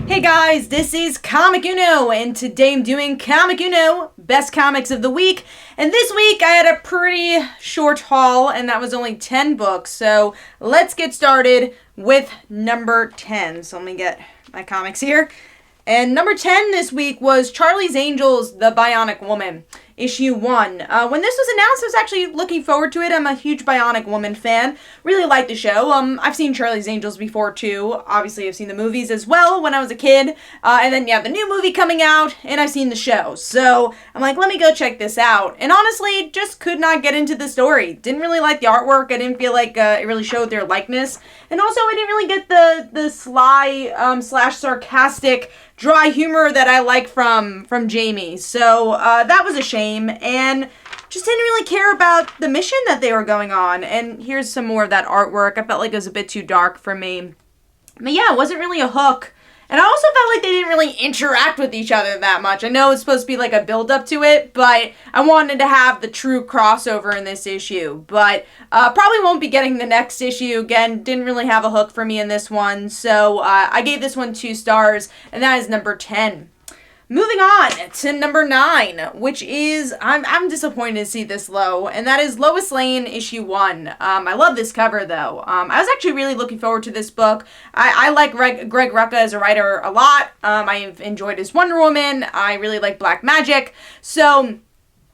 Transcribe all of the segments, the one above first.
Hey guys, this is Comic Uno, and today I'm doing Comic Uno, Best Comics of the Week. And this week I had a pretty short haul, and that was only 10 books. So let's get started with number 10. So let me get my comics here. And number 10 this week was Charlie's Angels, The Bionic Woman, issue 1. When this was announced, I was actually looking forward to it. I'm a huge Bionic Woman fan. Really like the show. I've seen Charlie's Angels before too. Obviously, I've seen the movies as well when I was a kid. And then, the new movie coming out, and I've seen the show. So I'm like, let me go check this out. And honestly, just could not get into the story. Didn't really like the artwork. I didn't feel like it really showed their likeness. And also, I didn't really get the sly slash sarcastic dry humor that I like from Jamie. So that was a shame, and just didn't really care about the mission that they were going on. And here's some more of that artwork. I felt like it was a bit too dark for me. But yeah, it wasn't really a hook. And I also felt like they didn't really interact with each other that much. I know it's supposed to be like a build-up to it, but I wanted to have the true crossover in this issue. But probably won't be getting the next issue. Again, didn't really have a hook for me in this one. So I gave this one 2 stars, and that is number 10. Moving on to number 9, which is, I'm disappointed to see this low, and that is Lois Lane, issue 1. I love this cover, though. I was actually really looking forward to this book. I like Greg Rucka as a writer a lot. I've enjoyed his Wonder Woman. I really like Black Magic. So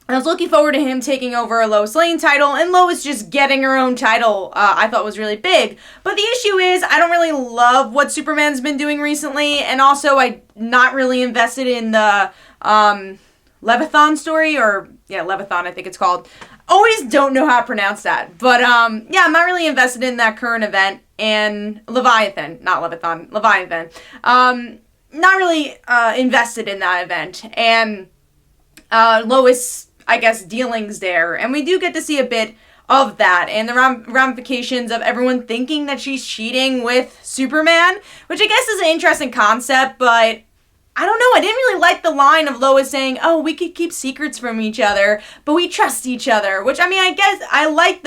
I was looking forward to him taking over a Lois Lane title, and Lois just getting her own title I thought was really big. But the issue is, I don't really love what Superman's been doing recently, and also I'm not really invested in the Leviathan story, Leviathan I think it's called. Always don't know how to pronounce that. But I'm not really invested in that current event, and Leviathan. Not really invested in that event, and Lois, I guess, dealings there. And we do get to see a bit of that and the ramifications of everyone thinking that she's cheating with Superman, which I guess is an interesting concept, but I don't know. I didn't really like the line of Lois saying, oh, we could keep secrets from each other, but we trust each other, which, I guess I like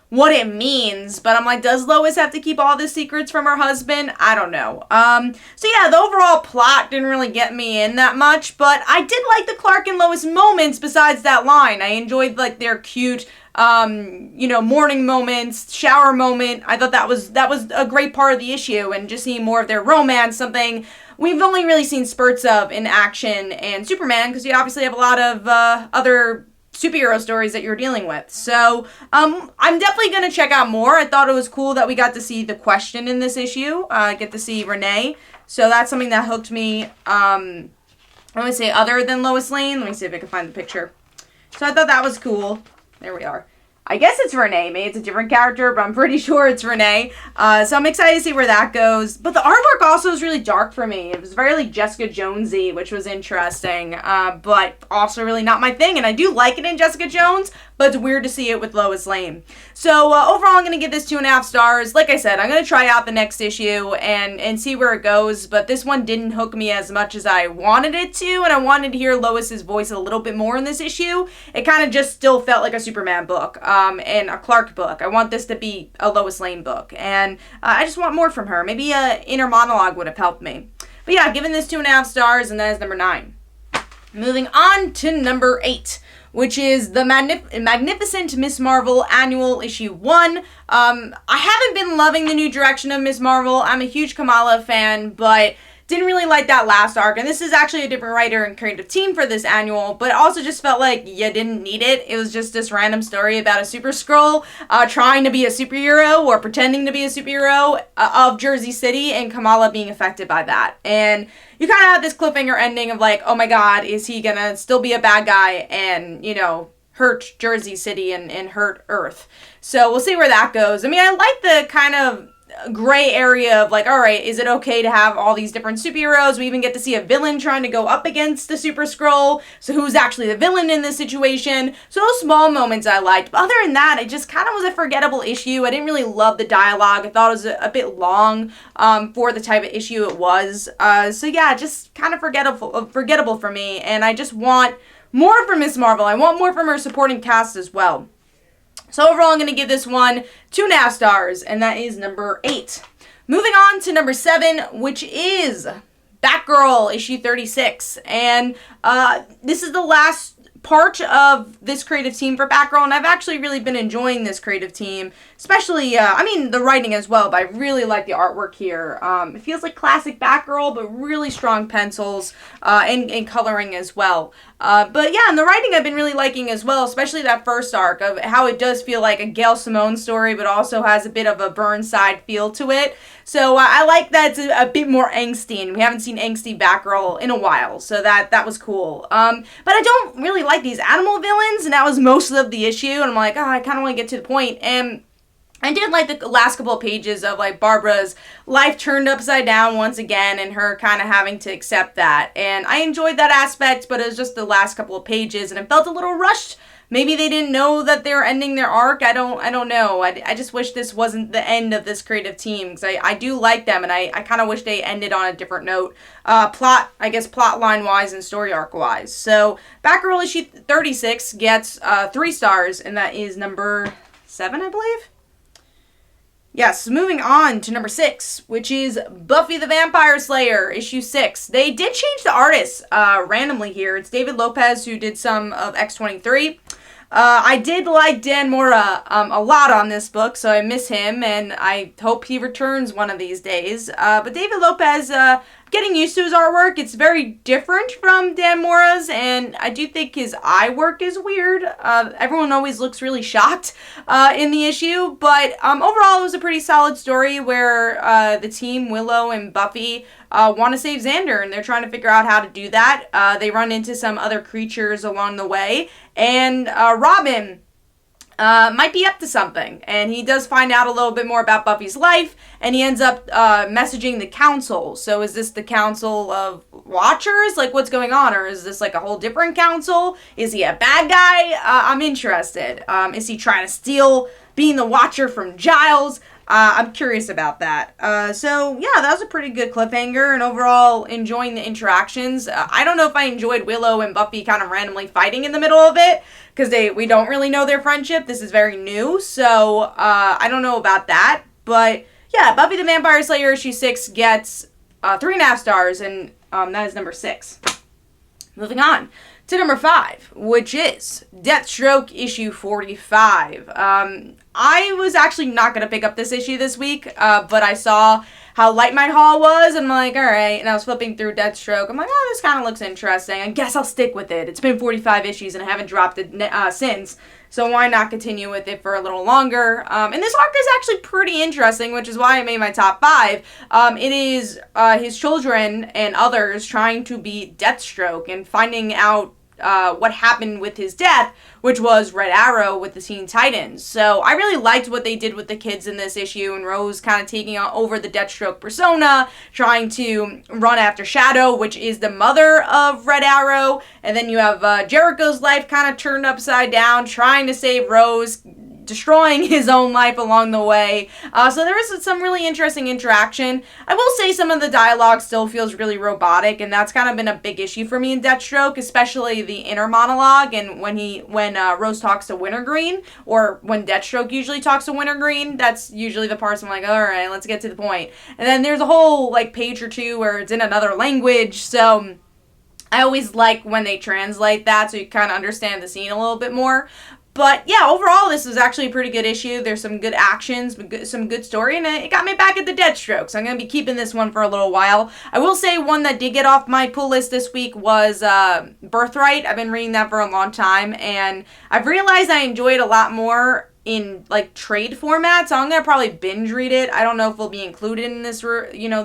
what it means, but I'm like, does Lois have to keep all the secrets from her husband? I don't know. The overall plot didn't really get me in that much, but I did like the Clark and Lois moments besides that line. I enjoyed, like, their cute, morning moments, shower moment. I thought that was a great part of the issue, and just seeing more of their romance, something we've only really seen spurts of in Action and Superman, because you obviously have a lot of other superhero stories that you're dealing with. So I'm definitely going to check out more. I thought it was cool that we got to see the Question in this issue. Get to see Renee. So that's something that hooked me. I want to say other than Lois Lane. Let me see if I can find the picture. So I thought that was cool. There we are. I guess it's Renee. Maybe it's a different character, but I'm pretty sure it's Renee. So I'm excited to see where that goes. But the artwork also is really dark for me. It was very like Jessica Jonesy, which was interesting, but also really not my thing. And I do like it in Jessica Jones, but it's weird to see it with Lois Lane. So overall, I'm going to give this 2.5 stars. Like I said, I'm going to try out the next issue and see where it goes. But this one didn't hook me as much as I wanted it to, and I wanted to hear Lois's voice a little bit more in this issue. It kind of just still felt like a Superman book. And a Clark book. I want this to be a Lois Lane book. And I just want more from her. Maybe an inner monologue would have helped me. But yeah, giving this 2.5 stars, and that is number 9. Moving on to number 8, which is the Magnificent Miss Marvel Annual Issue 1. I haven't been loving the new direction of Miss Marvel. I'm a huge Kamala fan, but didn't really like that last arc, and this is actually a different writer and creative team for this annual, but it also just felt like you didn't need it. It was just this random story about a super Skrull trying to be a superhero or pretending to be a superhero of Jersey City, and Kamala being affected by that. And you kind of had this cliffhanger ending of like, oh my god, is he gonna still be a bad guy and, hurt Jersey City and hurt Earth? So we'll see where that goes. I like the kind of gray area of like, all right, is it okay to have all these different superheroes? We even get to see a villain trying to go up against the Super Skrull. So who's actually the villain in this situation? So those small moments I liked. But other than that, it just kind of was a forgettable issue. I didn't really love the dialogue. I thought it was a bit long for the type of issue it was. Just kind of forgettable for me. And I just want more from Miss Marvel. I want more from her supporting cast as well. So overall, I'm going to give this one 2.5 stars, and that is number 8. Moving on to number 7, which is Batgirl, issue 36. And this is the last part of this creative team for Batgirl, and I've actually really been enjoying this creative team, especially, the writing as well, but I really like the artwork here. It feels like classic Batgirl, but really strong pencils, and coloring as well. But yeah, and the writing I've been really liking as well, especially that first arc of how it does feel like a Gail Simone story, but also has a bit of a Burnside feel to it. So I like that it's a bit more angsty, and we haven't seen angsty Batgirl in a while, so that was cool. But I don't really like these animal villains, and that was most of the issue, and I'm like, I kind of want to get to the point, and I did like the last couple of pages of, like, Barbara's life turned upside down once again, and her kind of having to accept that, and I enjoyed that aspect, but it was just the last couple of pages, and it felt a little rushed. Maybe they didn't know that they were ending their arc. I don't know. I just wish this wasn't the end of this creative team, because I do like them, and I kind of wish they ended on a different note. Plot line wise and story arc wise. So Batgirl issue 36 gets 3 stars, and that is number 7, I believe. Yes, moving on to number 6, which is Buffy the Vampire Slayer, issue 6. They did change the artist randomly here. It's David Lopez who did some of X-23. I did like Dan Mora a lot on this book, so I miss him, and I hope he returns one of these days. But David Lopez, getting used to his artwork. It's very different from Dan Mora's, and I do think his eye work is weird. Everyone always looks really shocked in the issue, but overall it was a pretty solid story where the team, Willow and Buffy, want to save Xander, and they're trying to figure out how to do that. They run into some other creatures along the way, and Robin might be up to something, and he does find out a little bit more about Buffy's life, and he ends up messaging the council. So is this the council of watchers? Like, what's going on? Or is this like a whole different council? Is he a bad guy? I'm interested. Is he trying to steal being the watcher from Giles? I'm curious about that. So yeah, that was a pretty good cliffhanger, and overall enjoying the interactions. I don't know if I enjoyed Willow and Buffy kind of randomly fighting in the middle of it, because we don't really know their friendship. This is very new, so I don't know about that. But yeah, Buffy the Vampire Slayer issue 6 gets 3.5 stars, and that is number 6. Moving on to number 5, which is Deathstroke issue 45. I was actually not going to pick up this issue this week, but I saw how light my haul was, and I'm like, alright, and I was flipping through Deathstroke. I'm like, oh, this kind of looks interesting. I guess I'll stick with it. It's been 45 issues, and I haven't dropped it since, so why not continue with it for a little longer? And this arc is actually pretty interesting, which is why I made my top 5. It is his children and others trying to beat Deathstroke and finding out what happened with his death, which was Red Arrow with the Teen Titans. So I really liked what they did with the kids in this issue, and Rose kind of taking over the Deathstroke persona, trying to run after Shadow, which is the mother of Red Arrow, and then you have Jericho's life kind of turned upside down, trying to save Rose, destroying his own life along the way. So there is some really interesting interaction. I will say some of the dialogue still feels really robotic, and that's kind of been a big issue for me in Deathstroke, especially the inner monologue, and when Rose talks to Wintergreen, or when Deathstroke usually talks to Wintergreen. That's usually the parts I'm like, alright, let's get to the point. And then there's a whole like page or two where it's in another language, so I always like when they translate that so you kind of understand the scene a little bit more. But yeah, overall, this is actually a pretty good issue. There's some good actions, some good story, and it got me back at the Deathstroke, so I'm going to be keeping this one for a little while. I will say one that did get off my pull list this week was Birthright. I've been reading that for a long time, and I've realized I enjoy it a lot more in like trade format, so I'm gonna probably binge read it. I don't know if it'll be included in this,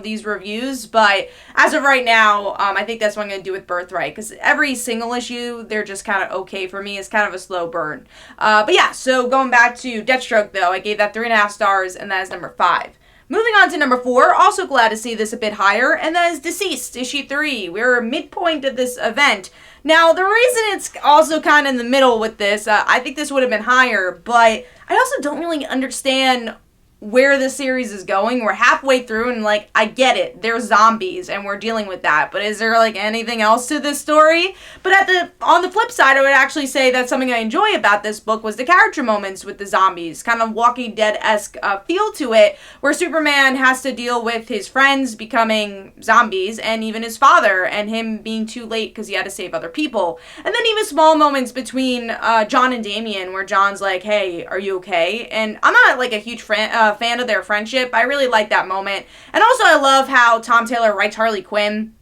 these reviews, but as of right now, I think that's what I'm gonna do with Birthright, because every single issue, they're just kind of okay for me. It's kind of a slow burn. But yeah, so going back to Deathstroke though, I gave that 3.5 stars, and that is number 5. Moving on to number 4, also glad to see this a bit higher, and that is Dceased, issue 3. We're midpoint of this event. Now, the reason it's also kind of in the middle with this, I think this would have been higher, but I also don't really understand where the series is going. We're halfway through and like, I get it. There's zombies and we're dealing with that. But is there like anything else to this story? But on the flip side, I would actually say that something I enjoy about this book was the character moments with the zombies. Kind of Walking Dead-esque feel to it, where Superman has to deal with his friends becoming zombies and even his father and him being too late because he had to save other people. And then even small moments between John and Damian where John's like, hey, are you okay? And I'm not like a huge fan of their friendship. I really like that moment. And also I love how Tom Taylor writes Harley Quinn.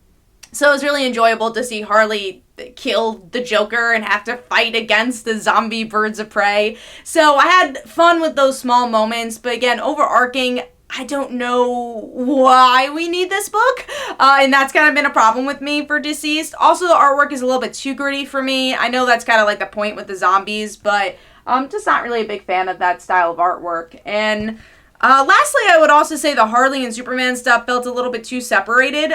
So it was really enjoyable to see Harley kill the Joker and have to fight against the zombie birds of prey. So I had fun with those small moments. But again, overarching, I don't know why we need this book. And that's kind of been a problem with me for Dceased. Also, the artwork is a little bit too gritty for me. I know that's kind of like the point with the zombies, but I'm just not really a big fan of that style of artwork. And lastly, I would also say the Harley and Superman stuff felt a little bit too separated.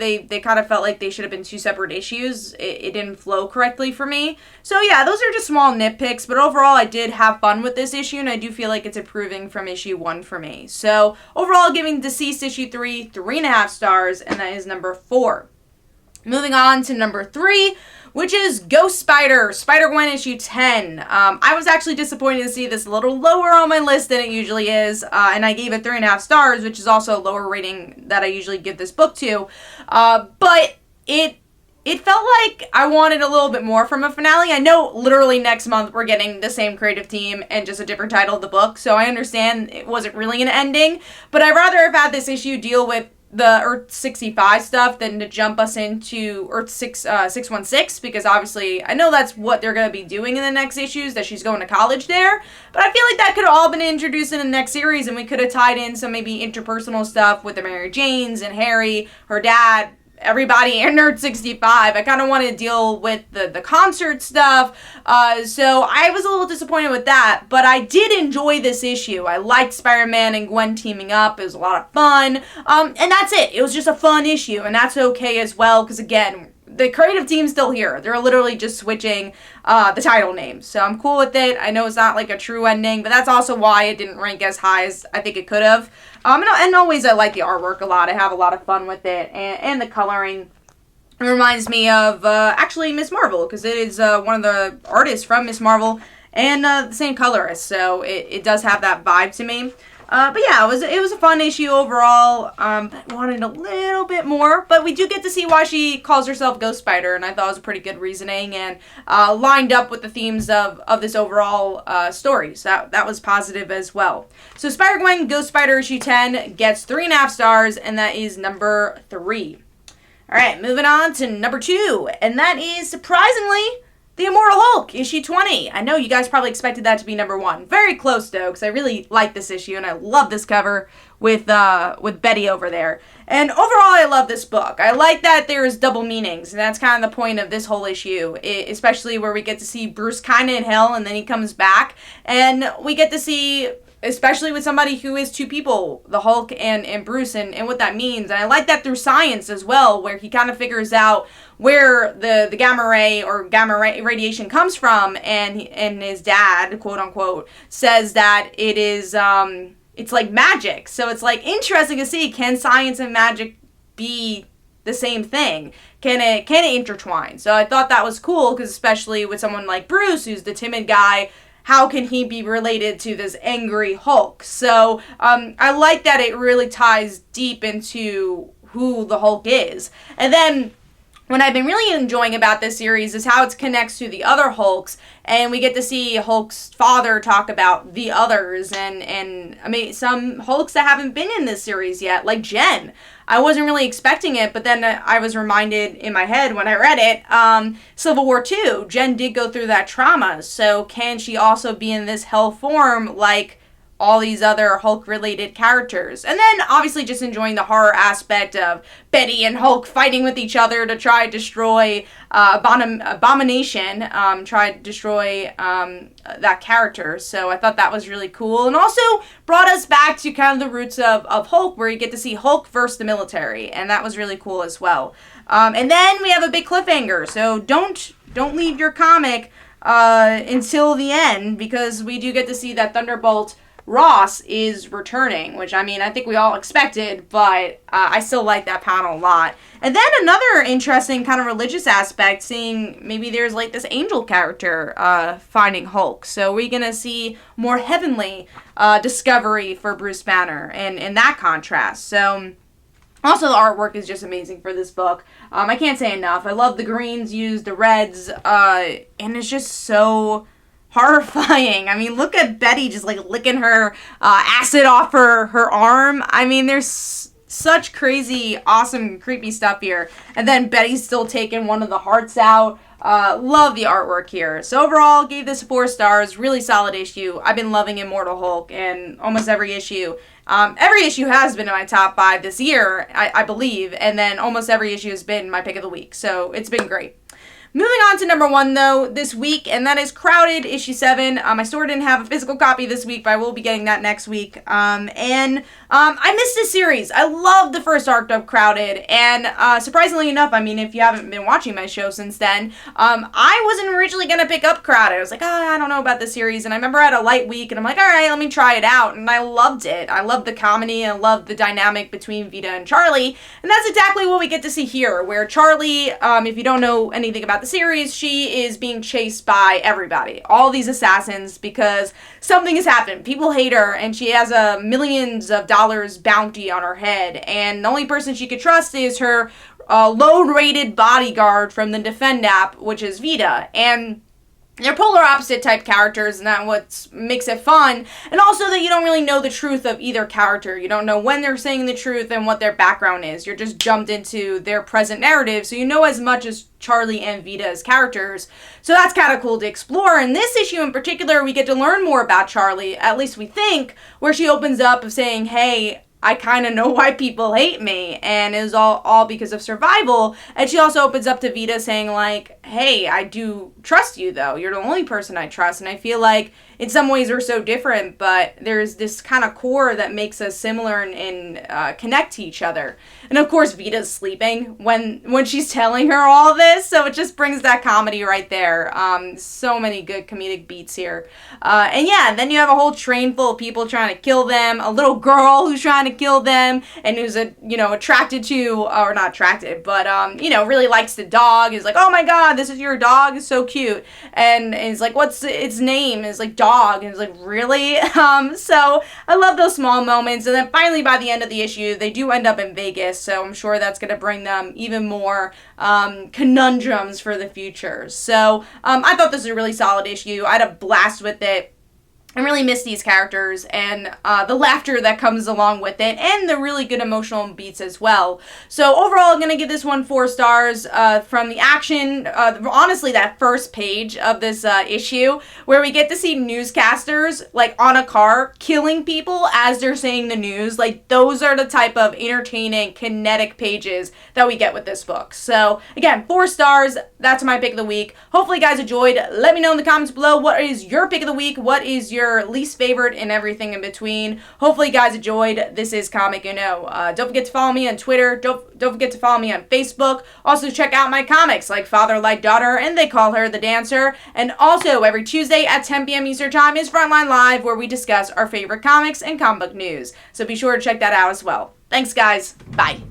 They kind of felt like they should have been two separate issues. It didn't flow correctly for me. So yeah, those are just small nitpicks, but overall I did have fun with this issue, and I do feel like it's improving from issue 1 for me. So overall, giving Dceased issue 3 3.5 stars, and that is number 4. Moving on to number 3, which is Ghost Spider, Spider-Gwen issue 10. I was actually disappointed to see this a little lower on my list than it usually is, and I gave it 3.5 stars, which is also a lower rating that I usually give this book to. But it felt like I wanted a little bit more from a finale. I know literally next month we're getting the same creative team and just a different title of the book, so I understand it wasn't really an ending, but I'd rather have had this issue deal with the Earth 65 stuff than to jump us into Earth 616, because obviously I know that's what they're going to be doing in the next issues, that she's going to college there, but I feel like that could have all been introduced in the next series, and we could have tied in some maybe interpersonal stuff with the Mary Janes and Harry, her dad, everybody, and Nerd 65. I kind of want to deal with the concert stuff, so I was a little disappointed with that, but I did enjoy this issue. I liked Spider-Man and Gwen teaming up. It was a lot of fun, and that's it. It was just a fun issue, and that's okay as well, because again, the creative team's still here. They're literally just switching the title names, so I'm cool with it. I know it's not like a true ending, but that's also why it didn't rank as high as I think it could have. And always I like the artwork a lot. I have a lot of fun with it, and the coloring. It reminds me of actually Miss Marvel, because it is one of the artists from Miss Marvel, and the same colorist, so it does have that vibe to me. But yeah, it was a fun issue overall. I wanted a little bit more, but we do get to see why she calls herself Ghost Spider, and I thought it was a pretty good reasoning, and lined up with the themes of this overall story. So that was positive as well. So Spider-Gwen Ghost Spider issue 10 gets 3.5 stars, and that is number 3. All right, moving on to number 2, and that is surprisingly the Immortal Hulk, issue 20. I know you guys probably expected that to be number 1. Very close, though, because I really like this issue, and I love this cover with Betty over there. And overall, I love this book. I like that there's double meanings, and that's kind of the point of this whole issue, especially where we get to see Bruce kind of in hell, and then he comes back, and we get to see, especially with somebody who is two people, the Hulk and Bruce, and what that means. And I like that through science as well, where he kind of figures out where the gamma ray or gamma radiation comes from, and his dad, quote unquote, says that it is it's like magic. So it's like interesting to see, can science and magic be the same thing? Can it intertwine? So I thought that was cool, because especially with someone like Bruce, who's the timid guy, how can he be related to this angry Hulk? So I like that it really ties deep into who the Hulk is. And then what I've been really enjoying about this series is how it connects to the other Hulks, and we get to see Hulk's father talk about the others, and I mean, some Hulks that haven't been in this series yet, like Jen. I wasn't really expecting it, but then I was reminded in my head when I read it, Civil War II, Jen did go through that trauma, so can she also be in this hell form like all these other Hulk-related characters? And then, obviously, just enjoying the horror aspect of Betty and Hulk fighting with each other to try to destroy Abomination, try to destroy that character. So I thought that was really cool. And also brought us back to kind of the roots of Hulk, where you get to see Hulk versus the military. And that was really cool as well. And then we have a big cliffhanger. So don't leave your comic until the end, because we do get to see that Thunderbolt Ross is returning, which, I mean, I think we all expected, but I still like that panel a lot. And then another interesting kind of religious aspect, seeing maybe there's like this angel character finding Hulk. So we're going to see more heavenly discovery for Bruce Banner and in that contrast. So also the artwork is just amazing for this book. I can't say enough. I love the greens used, the reds, and it's just so horrifying. I mean, look at Betty just like licking her acid off her arm. I mean, there's such crazy, awesome, creepy stuff here. And then Betty's still taking one of the hearts out. Love the artwork here. So overall, gave this 4 stars. Really solid issue. I've been loving Immortal Hulk, and almost every issue. Every issue has been in my top 5 this year, I believe. And then almost every issue has been my pick of the week. So it's been great. Moving on to number 1, though, this week, and that is Crowded, issue 7. My store didn't have a physical copy this week, but I will be getting that next week. I missed this series. I love the first arc of Crowded, and surprisingly enough, I mean, if you haven't been watching my show since then, I wasn't originally going to pick up Crowded. I was like, I don't know about the series, and I remember I had a light week, and I'm like, all right, let me try it out, and I loved it. I loved the comedy, I loved the dynamic between Vita and Charlie, and that's exactly what we get to see here, where Charlie, if you don't know anything about the series, she is being chased by everybody, all these assassins, because something has happened. People hate her, and she has a millions of dollars bounty on her head, and the only person she could trust is her low-rated bodyguard from the Defend app, which is Vita, and they're polar opposite type characters, and that's what makes it fun. And also that you don't really know the truth of either character. You don't know when they're saying the truth and what their background is. You're just jumped into their present narrative, so you know as much as Charlie and Vita as characters. So that's kind of cool to explore. In this issue in particular, we get to learn more about Charlie, at least we think, where she opens up of saying, hey, I kind of know why people hate me, and it was all because of survival. And she also opens up to Vita saying, like, hey, I do trust you, though. You're the only person I trust, and I feel like in some ways we're so different, but there's this kind of core that makes us similar and connect to each other. And of course, Vita's sleeping when she's telling her all this, so it just brings that comedy right there. So many good comedic beats here. And yeah, then you have a whole train full of people trying to kill them, a little girl who's trying to kill them, and who's attracted to, or not attracted, but really likes the dog, is like, oh my god, this is your dog, it's so cute. And he's like, what's its name? And it's like, dog. And it's like, really? So I love those small moments. And then finally by the end of the issue, they do end up in Vegas, so I'm sure that's going to bring them even more conundrums for the future. So I thought this was a really solid issue. I had a blast with it. I really miss these characters and the laughter that comes along with it, and the really good emotional beats as well. So overall, I'm going to give this one 4 stars from the action. Honestly, that first page of this issue, where we get to see newscasters like on a car killing people as they're saying the news. Like, those are the type of entertaining, kinetic pages that we get with this book. So again, 4 stars. That's my pick of the week. Hopefully you guys enjoyed. Let me know in the comments below, what is your pick of the week? What is your least favorite, and everything in between. Hopefully you guys enjoyed. This is Comic Uno. Don't forget to follow me on Twitter. Don't forget to follow me on Facebook. Also check out my comics like Father Like Daughter and They Call Her the Dancer. And also every Tuesday at 10 p.m. Eastern Time is Frontline Live, where we discuss our favorite comics and comic book news. So be sure to check that out as well. Thanks guys. Bye.